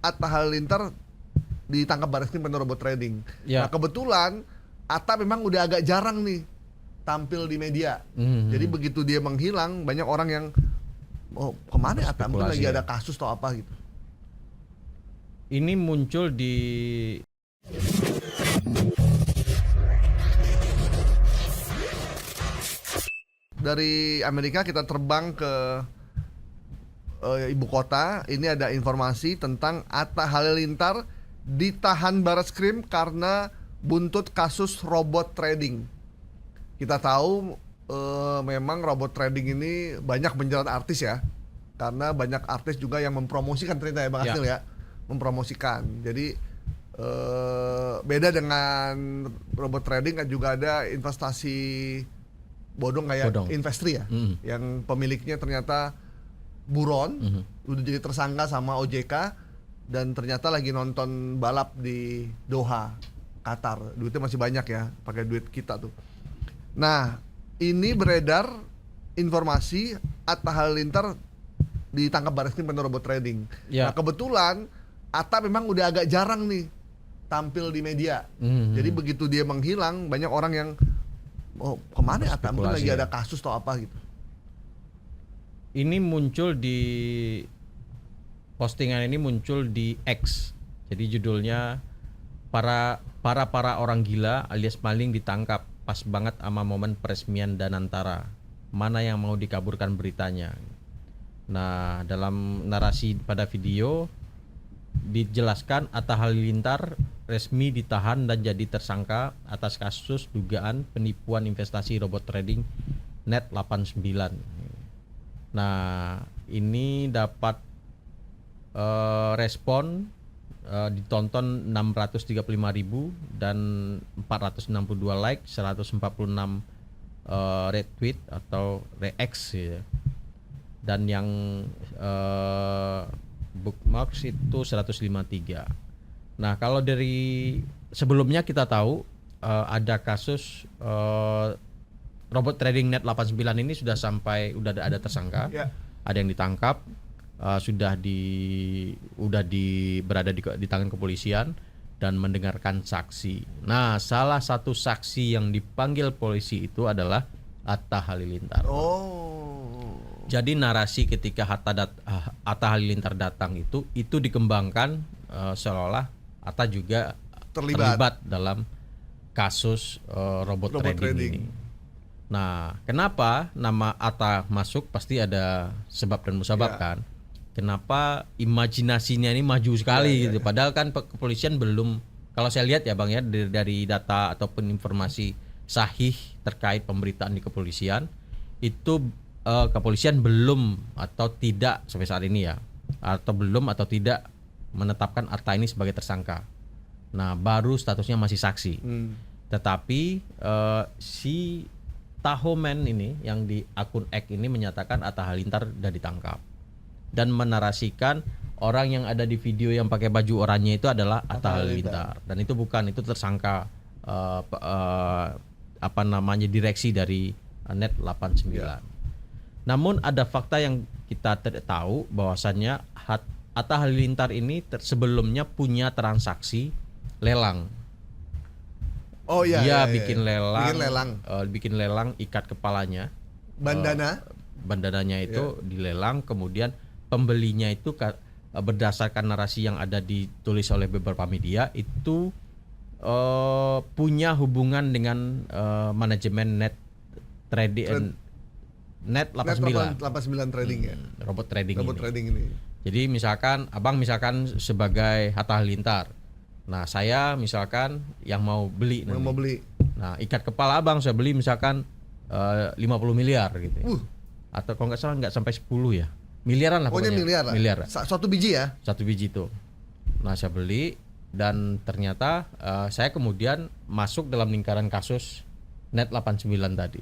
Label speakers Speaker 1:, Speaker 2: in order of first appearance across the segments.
Speaker 1: Atta Halilintar ditangkap Barreskrim karena robot trading.
Speaker 2: Ya.
Speaker 1: Nah kebetulan Atta memang udah agak jarang nih tampil di media. Jadi begitu dia menghilang, banyak orang yang kemana Atta? Mungkin lagi ada kasus atau apa gitu.
Speaker 2: Ini muncul di
Speaker 1: dari Amerika kita terbang ke ibu kota. Ini ada informasi tentang Atta Halilintar ditahan Barreskrim karena buntut kasus robot trading. Kita tahu memang robot trading ini banyak menjerat artis ya, karena banyak artis juga yang mempromosikan ternyata ya Bang Asnil ya, mempromosikan. Jadi beda dengan robot trading kan juga ada investasi bodong kayak Investri ya, yang pemiliknya ternyata buron, udah jadi tersangka sama OJK dan ternyata lagi nonton balap di Doha, Qatar. Duitnya masih banyak ya, pakai duit kita tuh. Nah, ini beredar informasi Atta Halilintar ditangkap Barreskrim karena robot trading. Nah, kebetulan Atta memang udah agak jarang nih tampil di media. Jadi begitu dia menghilang, banyak orang yang kemana Atta? Mungkin lagi ada kasus atau apa gitu.
Speaker 2: Ini muncul di postingan ini muncul di X. Jadi judulnya para orang gila alias maling ditangkap. Pas banget sama momen peresmian Danantara. Mana yang mau dikaburkan beritanya? Nah, dalam narasi pada video dijelaskan Atta Halilintar resmi ditahan dan jadi tersangka atas kasus dugaan penipuan investasi robot trading Net89. Nah, ini dapat respon ditonton 635.000 dan 462 like, 146 retweet atau rex ya. Dan yang bookmarks itu 153. Nah, kalau dari sebelumnya kita tahu ada kasus robot trading Net89 ini sudah ada tersangka, ada yang ditangkap, berada di tangan kepolisian dan mendengarkan saksi. Nah, salah satu saksi yang dipanggil polisi itu adalah Atta Halilintar. Jadi narasi ketika Atta Halilintar datang itu dikembangkan seolah Atta juga terlibat dalam kasus robot trading ini. Nah, kenapa nama Atta masuk? Pasti ada sebab dan musabab kan. Kenapa imajinasinya ini maju sekali gitu. Padahal kan kepolisian belum, kalau saya lihat ya Bang ya, dari data ataupun informasi sahih terkait pemberitaan di kepolisian, itu kepolisian belum atau tidak sampai saat ini ya, atau belum atau tidak menetapkan Atta ini sebagai tersangka. Nah, baru statusnya masih saksi. Tetapi si Tahomen ini yang di akun X ini menyatakan Atta Halilintar sudah ditangkap dan menarasikan orang yang ada di video yang pakai baju oranye itu adalah Atta Halilintar, dan itu itu tersangka direksi dari Net89. Namun ada fakta yang kita tahu bahwasannya Atta Halilintar ini sebelumnya punya transaksi lelang. Dia bikin lelang ikat kepalanya, bandananya itu dilelang, kemudian pembelinya itu berdasarkan narasi yang ada ditulis oleh beberapa media itu punya hubungan dengan manajemen
Speaker 1: Net89 trading ya.
Speaker 2: Robot trading
Speaker 1: ini.
Speaker 2: Jadi misalkan Abang sebagai Atta Halilintar. Nah, saya misalkan yang mau beli. Nah, ikat kepala Abang saya beli misalkan 50 miliar gitu. Atau kalau nggak salah nggak sampai 10 ya. Miliaran lah pokoknya. Miliar.
Speaker 1: Satu biji ya?
Speaker 2: Satu biji itu. Nah, saya beli dan ternyata saya kemudian masuk dalam lingkaran kasus Net89 tadi.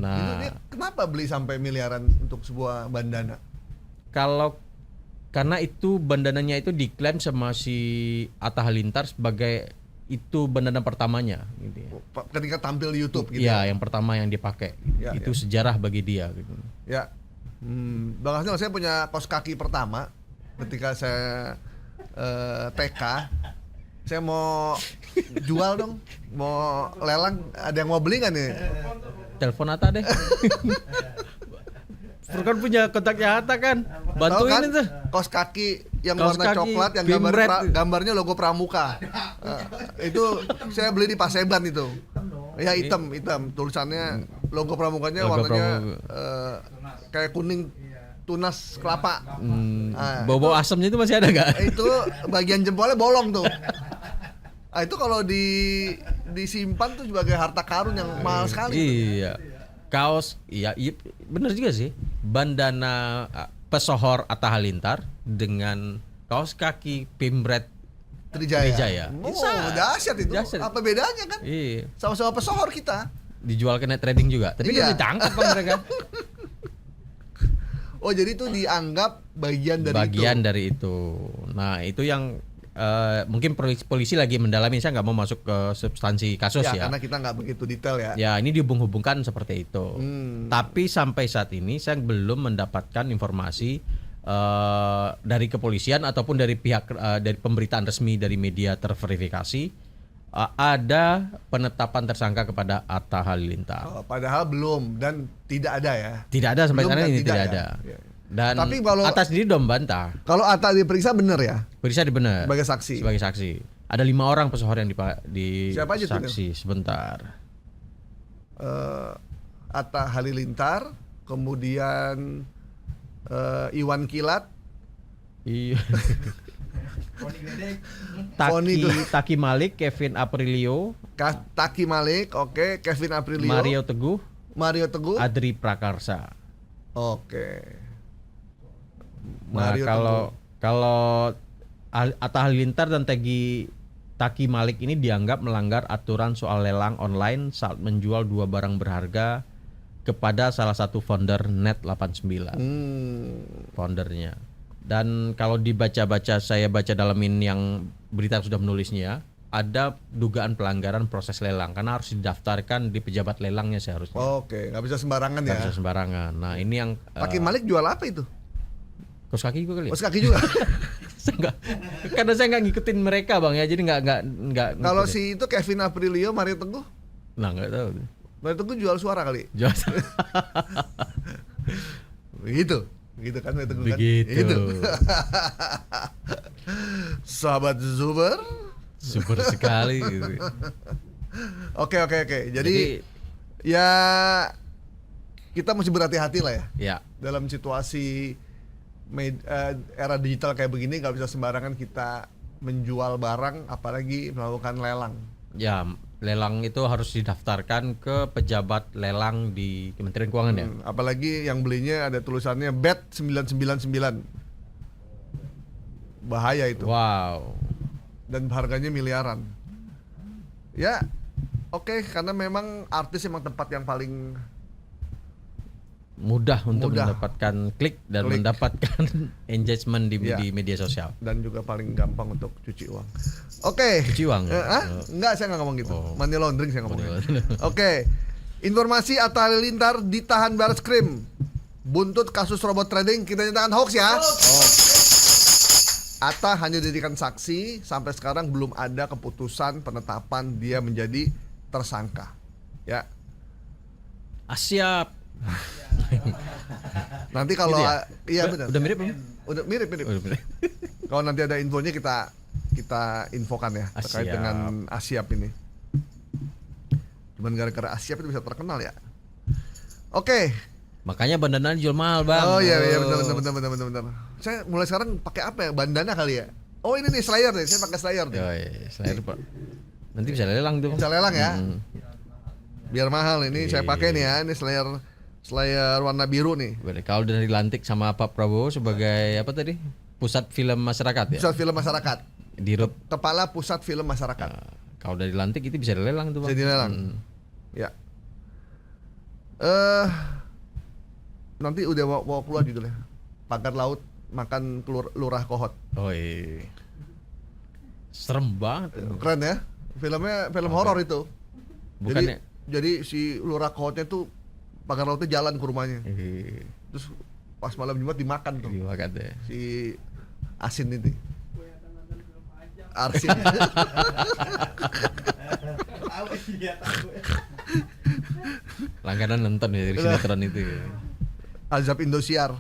Speaker 2: Nah,
Speaker 1: ini kenapa beli sampai miliaran untuk sebuah bandana?
Speaker 2: Karena itu bandananya itu diklaim sama si Atta Halilintar sebagai itu bandana pertamanya gitu ya.
Speaker 1: Ketika tampil di YouTube gitu.
Speaker 2: Iya, yang pertama yang dipakai. Itu sejarah bagi dia gitu.
Speaker 1: Ya. Bang Asnil, saya punya kaos kaki pertama ketika saya TK, saya mau jual dong, mau lelang, ada yang mau beli nggak nih?
Speaker 2: Telepon Atta deh. Furkan punya kontaknya Atta kan, bantuin
Speaker 1: Tahu kan,
Speaker 2: itu.
Speaker 1: kaos kaki yang
Speaker 2: Kaos
Speaker 1: warna
Speaker 2: kaki,
Speaker 1: coklat yang
Speaker 2: Bimret.
Speaker 1: gambarnya logo Pramuka. Itu saya beli di Paseban itu. Ya hitam tulisannya logo Pramukanya
Speaker 2: Logo
Speaker 1: warnanya
Speaker 2: Pramuka.
Speaker 1: kayak kuning tunas kelapa.
Speaker 2: Bau-bau asamnya itu masih ada nggak?
Speaker 1: Itu bagian jempolnya bolong tuh. Itu kalau disimpan tuh sebagai harta karun yang mahal sekali.
Speaker 2: Iya. Kaos, iya bener juga sih. Bandana pesohor Atta Halilintar dengan kaos kaki Pimret
Speaker 1: Trijaya.
Speaker 2: Trijaya.
Speaker 1: Oh,
Speaker 2: Bisa.
Speaker 1: dahsyat itu.
Speaker 2: Dahsyat.
Speaker 1: Apa bedanya kan?
Speaker 2: Iya.
Speaker 1: Sama-sama pesohor kita.
Speaker 2: Dijual ke net trading juga. Tapi
Speaker 1: Iya.
Speaker 2: udah ditangkap Bang mereka.
Speaker 1: Oh, jadi itu dianggap bagian
Speaker 2: dari itu. Nah, itu yang mungkin polisi lagi mendalami. Saya nggak mau masuk ke substansi kasus ya.
Speaker 1: karena kita nggak begitu detail ya.
Speaker 2: Ya, ini dihubung-hubungkan seperti itu. Tapi sampai saat ini saya belum mendapatkan informasi dari kepolisian ataupun dari pihak dari pemberitaan resmi dari media terverifikasi ada penetapan tersangka kepada Atta Halilintar.
Speaker 1: Oh, padahal belum dan tidak ada ya.
Speaker 2: Tidak ada sampai
Speaker 1: Belum
Speaker 2: sekarang
Speaker 1: dan
Speaker 2: ini tidak
Speaker 1: ya.
Speaker 2: ada.
Speaker 1: Ya.
Speaker 2: Dan
Speaker 1: Tapi kalau-
Speaker 2: Atta sendiri udah membantah.
Speaker 1: Kalau Atta diperiksa benar ya
Speaker 2: Periksa benar.
Speaker 1: sebagai saksi.
Speaker 2: Sebagai saksi. Ada 5 orang pesohor yang di
Speaker 1: Siapa aja tuh,
Speaker 2: saksi sebentar.
Speaker 1: Atta Halilintar, kemudian Iwan Kilat,
Speaker 2: Iya.
Speaker 1: Poni
Speaker 2: Taki Malik, Kevin Aprilio,
Speaker 1: Taki Malik, oke, Kevin Aprilio,
Speaker 2: Mario Teguh,
Speaker 1: Teguh,
Speaker 2: Adri Prakarsa.
Speaker 1: oke.
Speaker 2: Nah,
Speaker 1: Mario
Speaker 2: kalau Atta Halilintar dan Taki Malik ini dianggap melanggar aturan soal lelang online saat menjual 2 barang berharga kepada salah satu founder Net89, foundernya. Dan kalau dibaca-baca, saya baca dalam ini yang berita sudah menulisnya, ada dugaan pelanggaran proses lelang karena harus didaftarkan di pejabat lelangnya seharusnya.
Speaker 1: Oke, nggak bisa sembarangan
Speaker 2: Nggak
Speaker 1: ya.
Speaker 2: bisa sembarangan. Nah, ini yang
Speaker 1: Taki Malik jual apa itu?
Speaker 2: kaos kaki juga kali.
Speaker 1: Kaos kaki juga.
Speaker 2: Saya nggak- karena saya nggak ngikutin mereka Bang ya, jadi nggak.
Speaker 1: Kalau
Speaker 2: ngikutin.
Speaker 1: si itu Kevin Aprilio, Mario Teguh,
Speaker 2: Nah, nggak tahu.
Speaker 1: Mario Teguh jual suara kali.
Speaker 2: Jual.
Speaker 1: Begitu. Begitu kan Mario Teguh kan?
Speaker 2: Begitu.
Speaker 1: Itu. Sahabat Zuber.
Speaker 2: Super sekali gitu.
Speaker 1: Oke. Jadi ya kita mesti berhati-hati lah ya
Speaker 2: Ya,
Speaker 1: dalam situasi era digital kayak begini. Nggak bisa sembarangan kita menjual barang, apalagi melakukan lelang.
Speaker 2: ya lelang itu harus didaftarkan ke pejabat lelang di Kementerian Keuangan ya.
Speaker 1: Apalagi yang belinya ada tulisannya bet 999. Bahaya itu.
Speaker 2: Wow.
Speaker 1: Dan harganya miliaran. Ya, oke, karena memang artis emang tempat yang paling
Speaker 2: Mudah untuk
Speaker 1: Mudah.
Speaker 2: mendapatkan klik dan
Speaker 1: Klik.
Speaker 2: mendapatkan engagement di,
Speaker 1: Ya.
Speaker 2: di media sosial.
Speaker 1: dan juga paling gampang untuk cuci uang. Oke.
Speaker 2: Cuci uang?
Speaker 1: Enggak, saya nggak ngomong gitu.
Speaker 2: Oh.
Speaker 1: Money laundering saya ngomong.
Speaker 2: Money laundering.
Speaker 1: Oke. Informasi Atta Halilintar ditahan Barreskrim. Buntut kasus robot trading, kita nyatakan hoax ya. Atta hanya dijadikan saksi, sampai sekarang belum ada keputusan penetapan dia menjadi tersangka. Ya.
Speaker 2: Siap.
Speaker 1: Nanti kalau
Speaker 2: Gitu ya?
Speaker 1: iya benar.
Speaker 2: Udah mirip belum?
Speaker 1: Udah mirip.
Speaker 2: Udah mirip.
Speaker 1: Kalau nanti ada infonya kita infokan ya terkait
Speaker 2: Asyap.
Speaker 1: dengan Asyap ini. Cuman gara-gara Asyap itu bisa terkenal ya. Oke.
Speaker 2: Makanya bandana dijual mahal, Bang.
Speaker 1: Oh iya benar. Saya mulai sekarang pakai apa ya? Bandana kali ya. Oh ini nih Slayer nih, saya pakai Slayer nih.
Speaker 2: Slayer, Pak. Nanti bisa lelang tuh.
Speaker 1: Bisa lelang ya. Biar mahal ini saya
Speaker 2: Iya.
Speaker 1: pakai nih ya. Ini Slayer warna biru nih.
Speaker 2: Kalau dari dilantik sama Pak Prabowo sebagai apa tadi? Pusat film masyarakat ya.
Speaker 1: Pusat Film Masyarakat.
Speaker 2: Dirut.
Speaker 1: Kepala Pusat Film Masyarakat.
Speaker 2: Kalau udah dilantik itu bisa dilelang tuh, Bang.
Speaker 1: Bisa dilelang. Ya. Nanti udah mau keluar judulnya. Pagar laut makan lurah kohot.
Speaker 2: Oh iya. Serem banget.
Speaker 1: Keren ya. Filmnya film horor itu.
Speaker 2: Bukannya
Speaker 1: Jadi si lurah kohotnya tuh pagar lautnya jalan ke rumahnya. Terus pas malam Jumat dimakan tuh
Speaker 2: dimakan deh.
Speaker 1: si Asin itu. Arsin.
Speaker 2: Langganan nonton ya dari sinetron itu.
Speaker 1: Azab Indosiar.